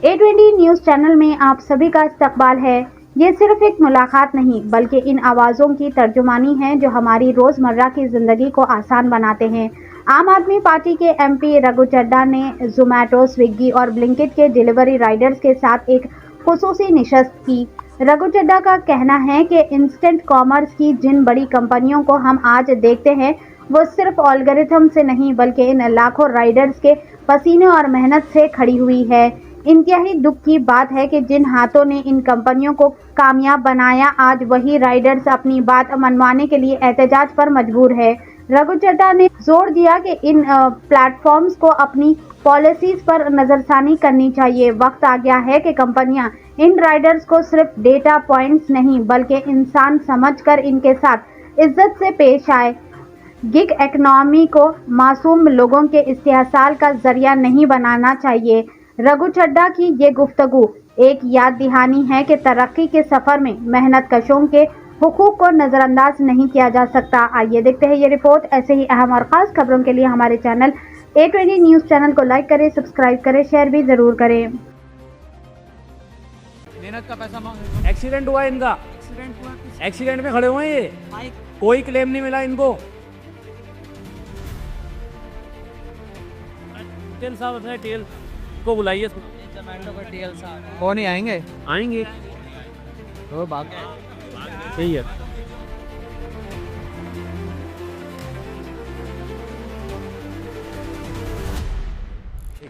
A20 news channel में आप सभी का इस्तकबाल है। ये सिर्फ एक मुलाकात नहीं बल्कि इन आवाज़ों की तर्जुमानी है जो हमारी रोज़मर्रा की ज़िंदगी को आसान बनाते हैं। आम आदमी पार्टी के एमपी रघु चड्ढा ने जोमैटो, स्विगी और ब्लिंकिट के डिलीवरी राइडर्स के साथ एक खुसूसी नशस्त की। रघु चड्ढा का कहना है कि इंस्टेंट कॉमर्स की जिन बड़ी कंपनियों को हम आज देखते हैं वो सिर्फ एल्गोरिथम से नहीं बल्कि इन लाखों राइडर्स के पसीने और मेहनत से खड़ी हुई है। इंतहाई दुख की बात है कि जिन हाथों ने इन कंपनियों को कामयाब बनाया, आज वही राइडर्स अपनी बात मनवाने के लिए एहतजाज पर मजबूर है। रघु चड्ढा ने जोर दिया कि इन प्लेटफॉर्म्स को अपनी पॉलिसीज पर नजरसानी करनी चाहिए। वक्त आ गया है कि कंपनियां इन राइडर्स को सिर्फ डेटा पॉइंट्स नहीं बल्कि इंसान समझकर इनके साथ इज्जत से पेश आए। गिग इकोनॉमी को मासूम लोगों के इस्तेहसाल का जरिया नहीं बनाना चाहिए। रघु चड्ढा की ये गुफ्तगू एक याद दहानी है कि तरक्की के सफर में मेहनत कशों के हुकूक को नजरअंदाज नहीं किया जा सकता। आइए देखते हैं ये रिपोर्ट। ऐसे ही अहम और खास खबरों के लिए हमारे चैनल A20 न्यूज़ चैनल को लाइक करें, सब्सक्राइब करें, शेयर भी जरूर करें। मेहनत का पैसा मांग। एक्सीडेंट हुआ इनका, एक्सीडेंट में खड़े हुए हैं ये, कोई क्लेम नहीं मिला इनको। टेल साहब अपने टेल को बुलाइए। जोमैटो का टीएल साहब कौन ही आएंगे? आएंगे तो बात सही है।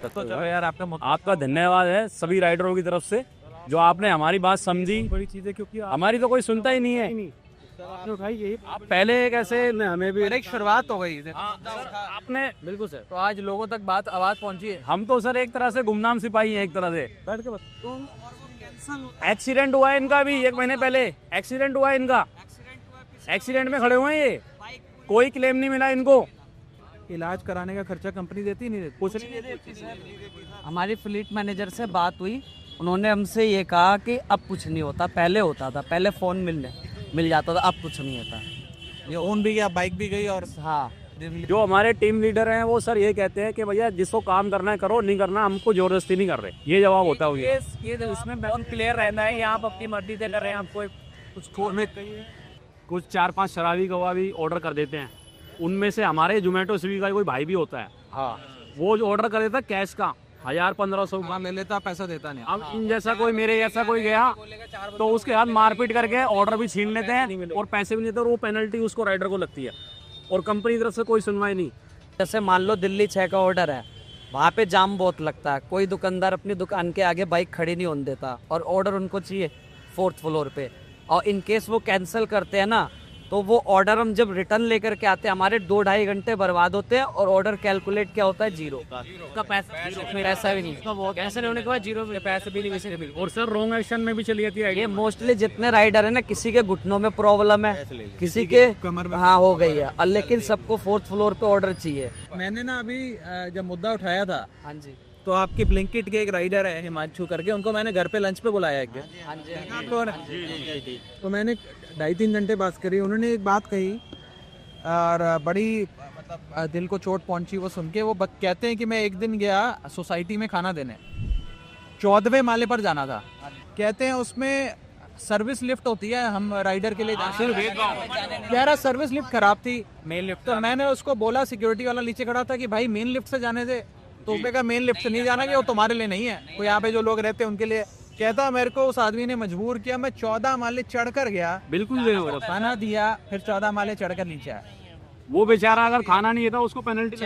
तो चलो यार, आपका धन्यवाद है सभी राइडरों की तरफ से जो आपने हमारी बात समझी। बड़ी चीज है क्योंकि हमारी तो कोई सुनता ही नहीं है। आपने उठाई यही, आप पहले कैसे हमें भी एक शुरुआत हो गई थी। आपने बिल्कुल सर, तो आज लोगों तक बात आवाज पहुंची है। हम तो सर एक तरह से गुमनाम सिपाही हैं, एक तरह से बैठ के एक्सीडेंट हुआ है इनका भी 1 महीने पहले एक्सीडेंट हुआ है इनका। एक्सीडेंट में खड़े हुए हैं ये, कोई क्लेम नहीं मिला इनको। इलाज कराने का खर्चा कंपनी देती नहीं देती? कुछ नहीं देती। हमारी फ्लीट मैनेजर से बात हुई, उन्होंने हमसे ये कहा कि अब कुछ नहीं होता, पहले होता था, पहले फ़ोन मिल जाता था, अब कुछ नहीं होता। ये ओन भी गया, बाइक भी गई। और हाँ, जो हमारे टीम लीडर हैं वो सर ये कहते हैं कि भैया जिसको काम करना है करो, नहीं करना हमको जबरदस्ती नहीं कर रहे। ये जवाब होता है ये उसमें बहुत क्लियर रहना है। यहाँ आप अपनी मर्जी से कर रहे हैं, आपको कुछ 4-5 शराबी गवाबी ऑर्डर कर देते हैं। उनमें से हमारे जोमैटो स्विगी का कोई भाई भी होता है, हाँ, वो जो ऑर्डर कर देता है कैश का 1000-1500 हाँ, ले लेता, पैसा देता नहीं। अब इन जैसा कोई मेरे जैसा कोई गया तो उसके हाथ मारपीट करके ऑर्डर भी छीन लेते हैं और पैसे भी नहीं देते, और वो पेनल्टी उसको राइडर को लगती है और कंपनी की तरफ से कोई सुनवाई नहीं। जैसे मान लो दिल्ली 6 का ऑर्डर है, वहाँ पे जाम बहुत लगता है, कोई दुकानदार अपनी दुकान के आगे बाइक खड़ी नहीं होने देता और ऑर्डर उनको चाहिए 4th फ्लोर पे, और इन केस वो कैंसिल करते हैं ना, तो वो ऑर्डर हम जब रिटर्न लेकर के आते हैं हमारे 2-2.5 घंटे बर्बाद होते हैं और ऑर्डर कैलकुलेट क्या होता है 0 का पैसा भी नहीं, कैंसिल होने के बाद 0 पैसे भी नहीं। और सर रॉन्ग एक्शन में भी चली जाती है। ये मोस्टली जितने राइडर है ना, किसी के घुटनों में प्रॉब्लम है, किसी के कमर में हाँ हो गई है, और लेकिन सबको 4th फ्लोर पे ऑर्डर चाहिए। मैंने ना अभी जब मुद्दा उठाया था, हाँ जी, तो आपके ब्लिंकिट के एक राइडर है हिमांशु करके, उनको मैंने घर पे लंच पे बुलाया क्या? हाँ जी, आप लोगों ने? तो मैंने 2.5-3 घंटे बात करी। उन्होंने एक बात कही और बड़ी मतलब दिल को चोट पहुंची वो सुन के। वो कहते हैं कि मैं एक दिन गया सोसाइटी में खाना देने, 14वें माले पर जाना था। कहते हैं उसमें सर्विस लिफ्ट होती है, हम राइडर के लिए कह रहा सर्विस लिफ्ट खराब थी, मेन लिफ्ट। तो मैंने उसको बोला, सिक्योरिटी वाला नीचे खड़ा था, कि भाई मेन लिफ्ट से जाने दे। तो उसने कहा मेन लिफ्ट से नहीं जाना, कि वो तुम्हारे लिए नहीं है, कोई यहाँ पे जो लोग रहते हैं उनके लिए। कहता मेरे को उस आदमी ने मजबूर किया, मैं 14 माले चढ़कर गया, बिल्कुल खाना दिया, फिर 14 माले चढ़कर नीचे आया। वो बेचारा अगर खाना नहीं था उसको पेनल्टी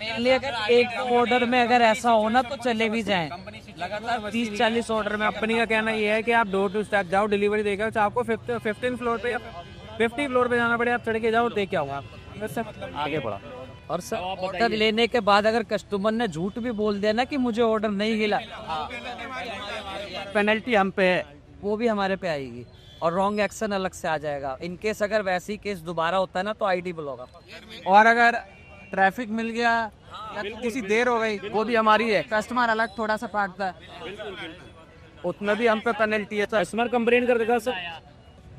मेनली अगर एक ऑर्डर में अगर ऐसा हो ना तो चले भी जाएं, लगातार 30-40 ऑर्डर में। कंपनी का कहना ये है कि आप डोर टू स्टेप जाओ, डिलीवरी देकर आपको 15 फ्लोर पे 50 फ्लोर पे जाना पड़े, आप चढ़ के जाओ, दे के आओ आप, आगे बढ़ा। और सर ऑर्डर लेने के बाद अगर कस्टमर ने झूठ भी बोल दिया ना कि मुझे ऑर्डर नहीं मिला, पेनल्टी हम पे है, वो भी हमारे पे आएगी और रॉन्ग एक्शन अलग से आ जाएगा। इन केस अगर वैसी केस दोबारा होता है ना तो ID ब्लॉक। और अगर ट्रैफिक मिल गया या किसी देर हो गई, वो भी हमारी है, कस्टमर अलग थोड़ा सा काटता है, उतना भी हम पे पेनल्टी है। कस्टमर कंप्लेन कर देगा सर।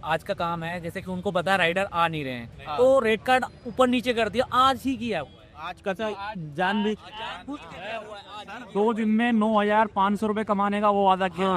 आज का काम है, जैसे कि उनको पता है राइडर आ नहीं रहे हैं, तो रेड कार्ड ऊपर नीचे कर दिया, आज ही किया, आज का जान भी 2 दिन में 9,500 रुपए कमाने का वो वादा किया।